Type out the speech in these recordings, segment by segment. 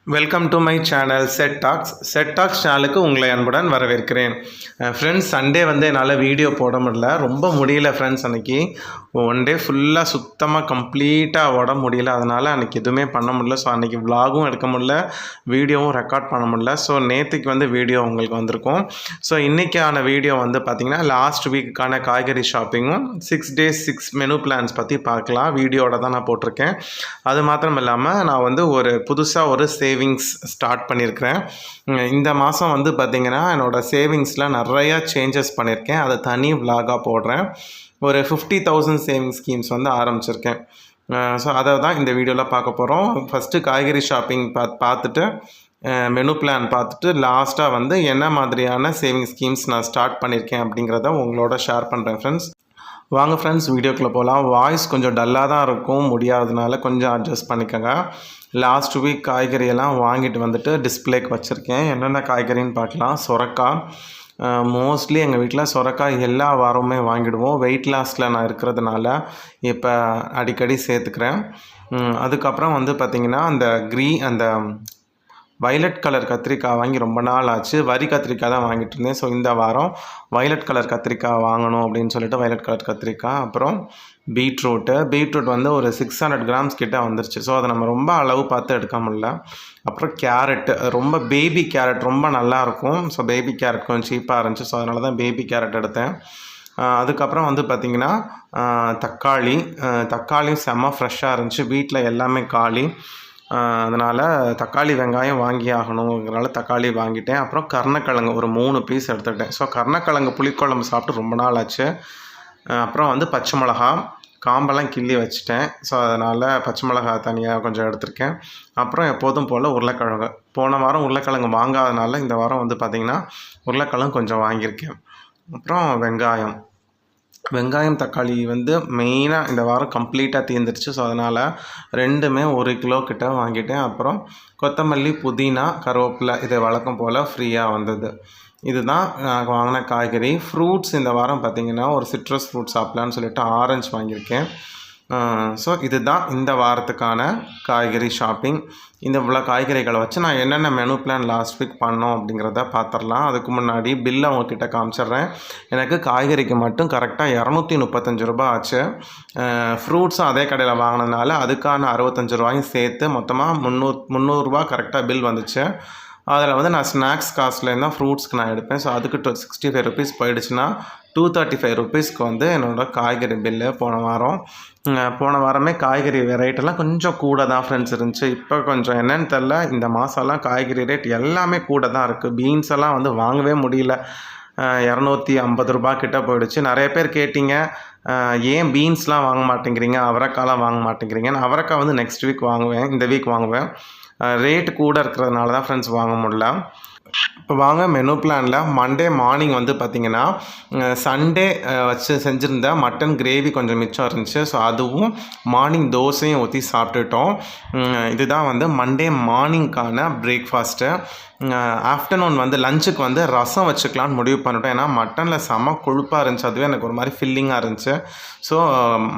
Welcome to my channel set tax சேனலுக்கு உங்களை அன்புடன் வரவேற்கிறேன். ஃப்ரெண்ட்ஸ், சண்டே வந்து என்னால் வீடியோ போட முடியல, ரொம்ப முடியல ஃப்ரெண்ட்ஸ். அன்றைக்கி ஒன் டே ஃபுல்லாக சுத்தமாக கம்ப்ளீட்டாக ஓட முடியல, அதனால் அன்றைக்கி எதுவுமே பண்ண முடியல. ஸோ அன்றைக்கி விலாகும் எடுக்க முடியல, வீடியோவும் ரெக்கார்ட் பண்ண முடியல. ஸோ நேற்றுக்கு வந்து வீடியோ உங்களுக்கு வந்திருக்கும். ஸோ இன்றைக்கான வீடியோ வந்து பார்த்திங்கன்னா லாஸ்ட் வீக்குக்கான காய்கறி ஷாப்பிங்கும் 6 days 6 மெனு பிளான்ஸ் பற்றி பார்க்கலாம். வீடியோட தான் நான் போட்டிருக்கேன். அது மாத்திரம் இல்லாமல் நான் வந்து புதுசாக ஒரு சேவிங்ஸ் ஸ்டார்ட் பண்ணியிருக்கிறேன். இந்த மாதம் வந்து பார்த்திங்கன்னா என்னோடய சேவிங்ஸில் நிறையா சேஞ்சஸ் பண்ணியிருக்கேன். அதை தனி விலாகாக போடுறேன். ஒரு 50,000 சேவிங் ஸ்கீம்ஸ் வந்து ஆரம்பிச்சிருக்கேன். ஸோ அதை தான் இந்த வீடியோவில் பார்க்க போகிறோம். ஃபஸ்ட்டு காய்கறி ஷாப்பிங் பார்த்துட்டு மெனு பிளான் பார்த்துட்டு லாஸ்ட்டாக வந்து என்ன மாதிரியான சேவிங் ஸ்கீம்ஸ் நான் ஸ்டார்ட் பண்ணியிருக்கேன் அப்படிங்கிறத உங்களோட ஷேர் பண்ணுறேன் ஃப்ரெண்ட்ஸ். வாங்க ஃப்ரெண்ட்ஸ், வீடியோக்குள்ளே போகலாம். வாய்ஸ் கொஞ்சம் டல்லாக தான் இருக்கும், முடியாததுனால கொஞ்சம் அட்ஜஸ்ட் பண்ணிக்கோங்க. லாஸ்ட் வீக் காய்கறியெல்லாம் வாங்கிட்டு வந்துட்டு டிஸ்பிளேக்கு வச்சுருக்கேன். என்னென்ன காய்கறின்னு பார்க்கலாம். சொரக்காய், மோஸ்ட்லி எங்கள் வீட்டில் சொரக்காய் எல்லா வாரமுமே வாங்கிடுவோம். வெயிட் லாஸில் நான் இருக்கிறதுனால இப்போ அடிக்கடி சேர்த்துக்கிறேன். அதுக்கப்புறம் வந்து பார்த்திங்கன்னா அந்த வைலட் கலர் கத்திரிக்காய் வாங்கி ரொம்ப நாள் ஆச்சு. வரி கத்திரிக்காய் தான் வாங்கிட்டு இருந்தேன். ஸோ இந்த வாரம் வைலட் கலர் கத்திரிக்காய் வாங்கணும் அப்படின்னு சொல்லிட்டு வைலட் கலர் கத்திரிக்காய். அப்புறம் பீட்ரூட் வந்து ஒரு 600 grams கிட்ட வந்துருச்சு. ஸோ அதை நம்ம ரொம்ப அளவு பார்த்து எடுக்க முடியல. அப்புறம் கேரட், ரொம்ப பேபி கேரட் ரொம்ப நல்லாயிருக்கும். ஸோ பேபி கேரட் கொஞ்சம் சீப்பாக இருந்துச்சு. ஸோ அதனால தான் பேபி கேரட் எடுத்தேன். அதுக்கப்புறம் வந்து பார்த்திங்கன்னா தக்காளியும் செம்ம ஃப்ரெஷ்ஷாக இருந்துச்சு. வீட்டில் எல்லாமே காலி, அதனால் தக்காளி வெங்காயம் வாங்கி ஆகணுங்கிறனால தக்காளி வாங்கிட்டேன். அப்புறம் கருணக்கிழங்கு ஒரு 3 பீஸ் எடுத்துக்கிட்டேன். ஸோ கருணக்கிழங்கு புளிக்குழம்பு சாப்பிட்டு ரொம்ப நாள் ஆச்சு. அப்புறம் வந்து பச்சை மிளகா காம்பெல்லாம் கிள்ளி வச்சுட்டேன். ஸோ அதனால் பச்சை மிளகா தனியாக கொஞ்சம் எடுத்திருக்கேன். அப்புறம் எப்போதும் போல் உருளைக்கிழங்கு, போன வாரம் உருளைக்கிழங்கு வாங்காதனால இந்த வாரம் வந்து பார்த்திங்கன்னா உருளைக்கிழங்கு கொஞ்சம் வாங்கியிருக்கேன். அப்புறம் வெங்காயம் தக்காளி வந்து மெயினாக இந்த வாரம் கம்ப்ளீட்டாக தீர்ந்துருச்சு. ஸோ அதனால் ரெண்டுமே 1 கிலோ கிட்ட வாங்கிட்டேன். அப்புறம் கொத்தமல்லி, புதினா, கருவேப்பிலை இது வழக்கம் போல் ஃப்ரீயாக வந்தது. இதுதான் நான் வாங்கின காய்கறி. ஃப்ரூட்ஸ் இந்த வாரம் பார்த்திங்கன்னா ஒரு சிட்ரஸ் ஃப்ரூட் சாப்பிட்லான்னு சொல்லிட்டு ஆரஞ்சு வாங்கியிருக்கேன். ஸோ இதுதான் இந்த வாரத்துக்கான காய்கறி ஷாப்பிங். இவ்வளோ காய்கறிகளை வச்சு நான் என்னென்ன மெனு பிளான் லாஸ்ட் வீக் பண்ணோம் அப்படிங்கிறத பார்த்துடலாம். அதுக்கு முன்னாடி பில்லை அவங்கக்கிட்ட காமிச்சிட்றேன். எனக்கு காய்கறிக்கு மட்டும் கரெக்டாக 235 ரூபா ஆச்சு. ஃப்ரூட்ஸும் அதே கடையில் வாங்கினதுனால அதுக்கான 65 ரூபாயும் சேர்த்து மொத்தமாக 300 ரூபா கரெக்டாக பில் வந்துச்சு. அதில் வந்து நான் ஸ்நாக்ஸ் காஸ்ட்லேருந்து தான் ஃப்ரூட்ஸ்க்கு நான் எடுப்பேன். ஸோ அதுக்கு 65 rupees போயிடுச்சுன்னா 235 rupeesக்கு வந்து என்னோடய காய்கறி பில்லு. போன வாரமே காய்கறி ரேட்டெல்லாம் கொஞ்சம் கூட தான் ஃப்ரெண்ட்ஸ் இருந்துச்சு. இப்போ கொஞ்சம் என்னென்னு தெரில, இந்த மாதம்லாம் காய்கறி ரேட் எல்லாமே கூட தான் இருக்குது. பீன்ஸ் எல்லாம் வந்து வாங்கவே முடியல, 250 ரூபா கிட்ட போயிடுச்சு. நிறைய பேர் கேட்டிங்க, ஏன் பீன்ஸ்லாம் வாங்க மாட்டேங்கிறீங்க, அவரைக்காலாம் வாங்க மாட்டேங்கிறீங்க. நான் அவரைக்காய் வந்து நெக்ஸ்ட் வீக் வாங்குவேன், இந்த வீக் வாங்குவேன். ரேட்டு கூட இருக்கிறதுனால தான் ஃப்ரெண்ட்ஸ் வாங்க முடியல. இப்போ வாங்க மெனு பிளானில் மண்டே மார்னிங் வந்து பார்த்திங்கன்னா சண்டே வச்சு செஞ்சுருந்த மட்டன் கிரேவி கொஞ்சம் மிச்சம் இருந்துச்சு. ஸோ அதுவும் மார்னிங் தோசையும் ஊற்றி சாப்பிட்டுட்டோம். இதுதான் வந்து மண்டே மார்னிங்கான பிரேக்ஃபாஸ்ட்டு. ஆஃப்டர்நூன் வந்து லஞ்சுக்கு வந்து ரசம் வச்சுக்கலான்னு முடிவு பண்ணிட்டோம். ஏன்னா மட்டனில் செம கொழுப்பாக இருந்துச்சு, அதுவே எனக்கு ஒரு மாதிரி ஃபில்லிங்காக இருந்துச்சு. ஸோ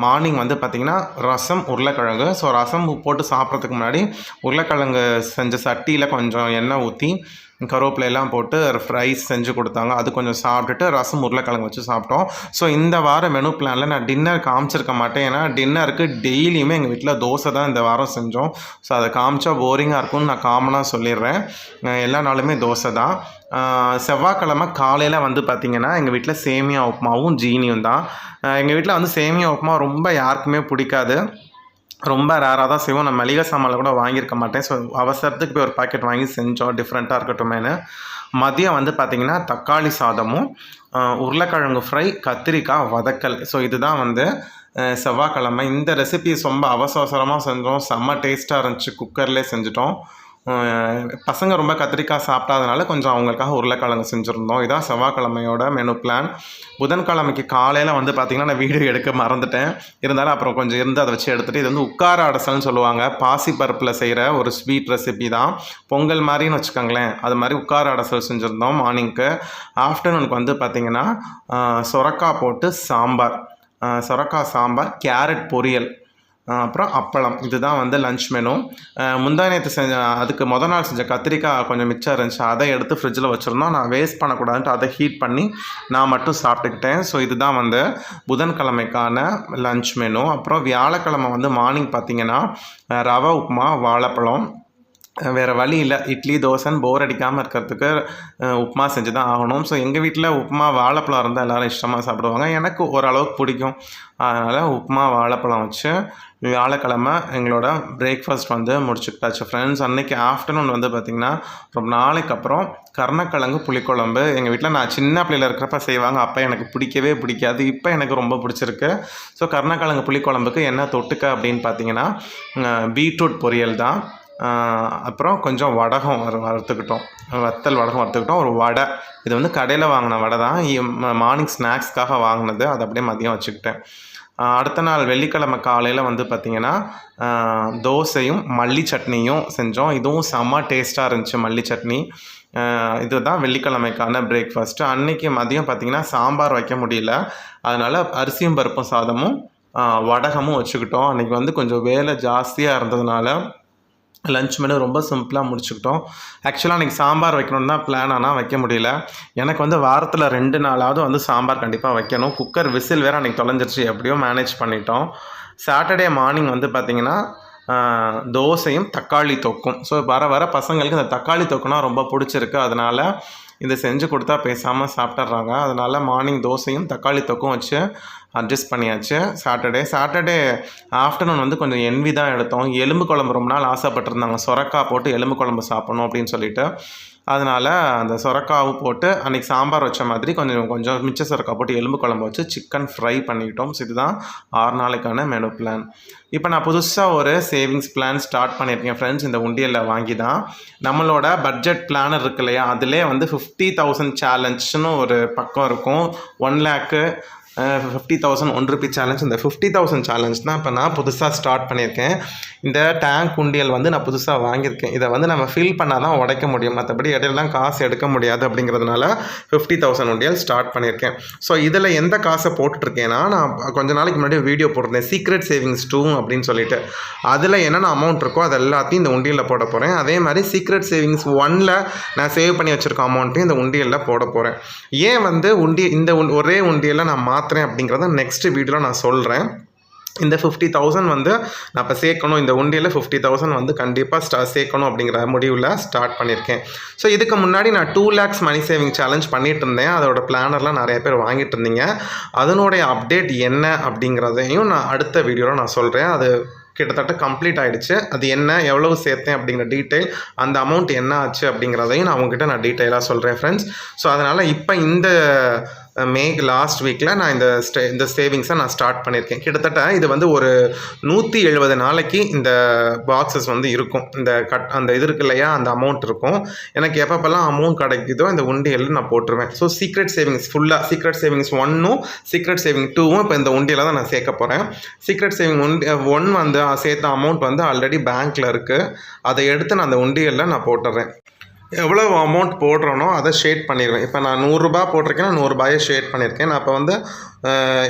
மார்னிங் வந்து பார்த்திங்கன்னா ரசம், உருளைக்கிழங்கு. ஸோ ரசம் போட்டு சாப்பிட்றதுக்கு முன்னாடி உருளைக்கிழங்கு செஞ்ச சட்டியில் கொஞ்சம் எண்ணெய் ஊற்றி கருவேப்பிலையெல்லாம் போட்டு ஃப்ரைஸ் செஞ்சு கொடுத்தாங்க. அது கொஞ்சம் சாப்பிட்டுட்டு ரசம் உருளைக்கிழங்கு வச்சு சாப்பிட்டோம். ஸோ இந்த வாரம் மெனு பிளானில் நான் டின்னர் காமிச்சிருக்க மாட்டேன். ஏன்னா டின்னருக்கு டெய்லியுமே எங்கள் வீட்டில் தோசை தான் இந்த வாரம் செஞ்சோம். ஸோ அதை காமிச்சா போரிங்காக இருக்கும்னு நான் காமனாக சொல்லிடுறேன். எல்லா நாளுமே தோசை தான். செவ்வாய்க்கிழமை காலையில் வந்து பார்த்திங்கன்னா எங்கள் வீட்டில் சேமியா உப்புமாவும் ஜீனியும் தான். எங்கள் வீட்டில் வந்து சேமியா உப்புமா ரொம்ப யாருக்குமே பிடிக்காது, ரொம்ப ரேராக தான் செய்வோம். நான் மளிகை சாமானில் கூட வாங்கியிருக்க மாட்டேன். ஸோ அவசரத்துக்கு போய் ஒரு பாக்கெட் வாங்கி செஞ்சோம், டிஃப்ரெண்ட்டாக இருக்கட்டுமேனு. மதியம் வந்து பார்த்திங்கன்னா தக்காளி சாதமும் உருளைக்கிழங்கு ஃப்ரை, கத்திரிக்காய் வதக்கல். ஸோ இதுதான் வந்து செவ்வாய்க்கிழமை. இந்த ரெசிபிஸ் ரொம்ப அவசரமாக செஞ்சோம், செம்ம டேஸ்ட்டாக இருந்துச்சு. குக்கர்லேயே செஞ்சுட்டோம். பசங்க ரொம்ப கத்திரிக்காய் சாப்பிடாதனால கொஞ்சம் அவங்களுக்காக உருளைக்கிழங்கு செஞ்சுருந்தோம். இதான் செவ்வாய்க்கிழமையோட மெனு பிளான். புதன்கிழமைக்கு காலையில் வந்து பார்த்திங்கன்னா நான் வீடியோ எடுக்க மறந்துட்டேன். இருந்தாலும் அப்புறம் கொஞ்சம் இருந்து அதை வச்சு எடுத்துகிட்டு, இது வந்து உட்கார அடசல்னு சொல்லுவாங்க. பாசி பருப்பில் செய்கிற ஒரு ஸ்வீட் ரெசிபி தான். பொங்கல் மாதிரின்னு வச்சுக்கோங்களேன். அது மாதிரி உட்கார அடசல் செஞ்சுருந்தோம் மார்னிங்க்கு. ஆஃப்டர்நூனுக்கு வந்து பார்த்திங்கன்னா சொரக்காய் போட்டு சாம்பார், கேரட் பொரியல், அப்புறம் அப்பளம். இதுதான் வந்து லன்ச் மெனு. முந்தா நேற்று அதுக்கு மொதல் நாள் செஞ்ச கத்திரிக்காய் கொஞ்சம் மிச்சம் இருந்துச்சு, அதை எடுத்து ஃப்ரிட்ஜில் வச்சுருந்தோம். நான் வேஸ்ட் பண்ணக்கூடாதுன்ட்டு அதை ஹீட் பண்ணி நான் மட்டும் சாப்பிட்டுக்கிட்டேன். ஸோ இதுதான் வந்து புதன்கிழமைக்கான லன்ச் மெனு. அப்புறம் வியாழக்கிழமை வந்து மார்னிங் பார்த்திங்கன்னா ரவை உப்புமா, வாழைப்பழம். வேறு வழி இல்லை, இட்லி தோசைன்னு போர் அடிக்காமல் இருக்கிறதுக்கு உப்புமா செஞ்சு தான் ஆகணும். ஸோ எங்கள் வீட்டில் உப்புமா வாழைப்பழம் இருந்தால் எல்லோரும் இஷ்டமாக சாப்பிடுவாங்க. எனக்கு ஓரளவுக்கு பிடிக்கும். அதனால் உப்புமா வாழைப்பழம் வச்சு வியாழக்கிழமை எங்களோட பிரேக்ஃபாஸ்ட் வந்து முடிச்சுக்கிட்டாச்சு ஃப்ரெண்ட்ஸ். அன்றைக்கி ஆஃப்டர்நூன் வந்து பார்த்திங்கன்னா ரொம்ப நாளைக்கு அப்புறம் கருணக்கிழங்கு புளிக்குழம்பு. எங்கள் வீட்டில் நான் சின்ன பிள்ளையில் இருக்கிறப்ப செய்வாங்க, அப்போ எனக்கு பிடிக்கவே பிடிக்காது. இப்போ எனக்கு ரொம்ப பிடிச்சிருக்கு. ஸோ கருணக்கிழங்கு புளிக்குழம்புக்கு என்ன தொட்டுக்க அப்படின்னு பார்த்தீங்கன்னா பீட்ரூட் பொரியல் தான். அப்புறம் கொஞ்சம் வடகம் வறுத்துக்கிட்டோம், வத்தல் வடகம் வறுத்துக்கிட்டோம். ஒரு வடை, இது வந்து கடையில் வாங்கின வடை தான், மார்னிங் ஸ்நாக்ஸ்க்காக வாங்கினது. அதை அப்படியே மதியம் வச்சுக்கிட்டேன். அடுத்த நாள் வெள்ளிக்கிழமை காலையில் வந்து பார்த்திங்கன்னா தோசையும் மல்லி சட்னியும் செஞ்சோம். இதுவும் செம்ம டேஸ்ட்டாக இருந்துச்சு மல்லி சட்னி. இதுதான் வெள்ளிக்கிழமைக்கான பிரேக்ஃபாஸ்ட்டு. அன்றைக்கி மதியம் பார்த்திங்கன்னா சாம்பார் வைக்க முடியல, அதனால் அரிசியும் பருப்பும் சாதமும் வடகமும் வச்சுக்கிட்டோம். அன்றைக்கி வந்து கொஞ்சம் வேலை ஜாஸ்தியாக இருந்ததுனால லன்ச் மெனு ரொம்ப சிம்பிளாக முடிச்சுக்கிட்டோம். ஆக்சுவலாக அன்றைக்கி சாம்பார் வைக்கணுன்னு தான் பிளான், ஆனால் வைக்க முடியல. எனக்கு வந்து வாரத்தில் 2 நாளாவது வந்து சாம்பார் கண்டிப்பாக வைக்கணும். குக்கர் விசில் வேறு அன்றைக்கி தொலைஞ்சிருச்சு, எப்படியோ மேனேஜ் பண்ணிட்டோம். சாட்டர்டே மார்னிங் வந்து பார்த்திங்கன்னா தோசையும் தக்காளி தொக்கும். ஸோ வர வர பசங்களுக்கு இந்த தக்காளி தொக்குனா ரொம்ப பிடிச்சிருக்கு, அதனால் இதை செஞ்சு கொடுத்தா பேசாமல் சாப்பிட்றாங்க. அதனால் மார்னிங் தோசையும் தக்காளி தொக்கும் வச்சு அட்ஜஸ்ட் பண்ணியாச்சு. சாட்டர்டே ஆஃப்டர்நூன் வந்து கொஞ்சம் என்வி தான் எடுத்தோம். எலும்பு குழம்பு ரொம்ப நாள் ஆசைப்பட்டிருந்தாங்க, சொரக்காய் போட்டு எலும்பு குழம்பு சாப்பிட்ணும் அப்படின்னு சொல்லிட்டு. அதனால் அந்த சொரக்காவும் போட்டு அன்றைக்கி சாம்பார் வச்ச மாதிரி கொஞ்சம் மிச்ச சொரக்காய் போட்டு எலும்பு குழம்பு வச்சு சிக்கன் ஃப்ரை பண்ணிக்கிட்டோம். ஸோ இதுதான் 6 நாளைக்கான மெனு பிளான். இப்போ நான் புதுசாக ஒரு சேவிங்ஸ் பிளான் ஸ்டார்ட் பண்ணியிருக்கேன் ஃப்ரெண்ட்ஸ். இந்த உண்டியலில் வாங்கி தான் நம்மளோட பட்ஜெட் பிளானர் இருக்கு இல்லையா, அதிலே வந்து 50,000 சேலஞ்சுன்னு ஒரு பக்கம் இருக்கும். 1,50,000 1 ரூபி சேலஞ்ச். இந்த 50,000 சேலஞ்ச் தான் இப்போ நான் புதுசாக ஸ்டார்ட் பண்ணியிருக்கேன். இந்த டேங்க் உண்டியல் வந்து நான் புதுசாக வாங்கியிருக்கேன். இதை வந்து நம்ம ஃபில் பண்ணால் தான் உடைக்க முடியும், மற்றபடி இடையிலாம் காசு எடுக்க முடியாது. அப்படிங்கிறதுனால 50,000 உண்டியல் ஸ்டார்ட் பண்ணியிருக்கேன். ஸோ இதில் எந்த காசை போட்டுட்ருக்கேன்னா, நான் கொஞ்ச நாளைக்கு முன்னாடி வீடியோ போட்டிருந்தேன் சீக்ரெட் சேவிங்ஸ் 2 அப்படின்னு சொல்லிட்டு. அதில் என்னென்ன அமௌண்ட் இருக்கோ அது எல்லாத்தையும் இந்த உண்டியலில் போட போகிறேன். அதே மாதிரி சீக்ரெட் சேவிங்ஸ் 1ல் நான் சேவ் பண்ணி வச்சுருக்க அமௌண்ட்டையும் இந்த உண்டியலில் போட போகிறேன். ஏன் வந்து இந்த ஒரே உண்டியலில் நான் மாற்றுறேன் அப்படிங்கிறத நெக்ஸ்ட் வீடியோவில் நான் சொல்கிறேன். இந்த 50,000 வந்து நான் இப்போ சேர்க்கணும், இந்த உண்டியலில் 50,000 வந்து கண்டிப்பாக சேர்க்கணும் அப்படிங்கிற முடிவில் ஸ்டார்ட் பண்ணியிருக்கேன். ஸோ இதுக்கு முன்னாடி நான் 2 lakhs மணி சேவிங் சேலஞ்ச் பண்ணிகிட்டு இருந்தேன். அதோட பிளானர்லாம் நிறைய பேர் வாங்கிட்டு இருந்தீங்க. அதனுடைய அப்டேட் என்ன அப்படிங்கிறதையும் நான் அடுத்த வீடியோவில் நான் சொல்கிறேன். அது கிட்டத்தட்ட கம்ப்ளீட் ஆகிடுச்சு. அது என்ன, எவ்வளவு சேர்த்தேன் அப்படிங்கிற டீட்டெயில், அந்த அமௌண்ட் என்ன ஆச்சு அப்படிங்கிறதையும் நான் அவங்ககிட்ட நான் டீட்டெயிலாக சொல்கிறேன் ஃப்ரெண்ட்ஸ். ஸோ அதனால் இப்போ இந்த லாஸ்ட் வீக்கில் நான் இந்த சேவிங்ஸை நான் ஸ்டார்ட் பண்ணியிருக்கேன். கிட்டத்தட்ட இது வந்து ஒரு 170 நாளைக்கு இந்த பாக்ஸஸ் வந்து இருக்கும். அந்த இது இருக்கு இல்லையா, அந்த அமௌண்ட் இருக்கும். எனக்கு எப்பப்பெல்லாம் அமௌண்ட் கிடைக்குதோ இந்த உண்டியலில் நான் போட்டுருவேன். ஸோ சீக்ரெட் சேவிங்ஸ் ஃபுல்லாக, சீக்ரெட் சேவிங்ஸ் 1ம் சீக்ரெட் சேவிங் 2ம் இப்போ இந்த உண்டியலில் தான் நான் சேர்க்க போகிறேன். சீக்ரெட் சேவிங் 1 வந்து சேர்த்த அமௌண்ட் வந்து ஆல்ரெடி பேங்க்கில் இருக்குது. அதை எடுத்து நான் அந்த உண்டியலில் நான் போட்டுறேன். எவ்வளோ அமௌண்ட் போடுறோனோ அதை ஷேட் பண்ணிடுவேன். இப்போ நான் 100 ரூபா போட்டிருக்கேன்னா 100 ரூபாயை ஷேட் பண்ணியிருக்கேன். நான் இப்போ வந்து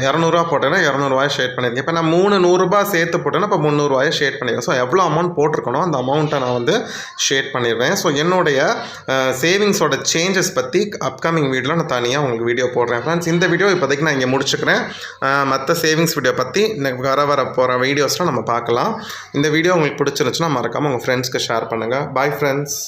200 ரூபா போட்டேன்னா 200 ரூபாயை ஷேட் பண்ணியிருக்கேன். இப்போ நான் 100 ரூபா சேர்த்து போட்டேன்னா இப்போ 300 ரூபாயை ஷேட் பண்ணிடுவேன். ஸோ எவ்வளோ அமௌண்ட் போட்டிருக்கணும் அந்த அமௌண்ட்டை நான் வந்து ஷேட் பண்ணிடுவேன். ஸோ என்னுடைய சேவிங்ஸோட சேஞ்சஸ் பற்றி அப்கமிங் வீடியோவில் நான் தனியாக உங்களுக்கு வீடியோ போடுறேன் ஃப்ரெண்ட்ஸ். இந்த வீடியோ இப்போதைக்கு நான் இங்கே முடிச்சுக்கிறேன். மற்ற சேவிங்ஸ் வீடியோ பற்றி வர போகிற வீடியோஸ்லாம் நம்ம பார்க்கலாம். இந்த வீடியோ உங்களுக்கு பிடிச்சிருந்துச்சுன்னா மறக்காமல் உங்கள் ஃப்ரெண்ட்ஸ்க்கு ஷேர் பண்ணுங்கள். Bye friends.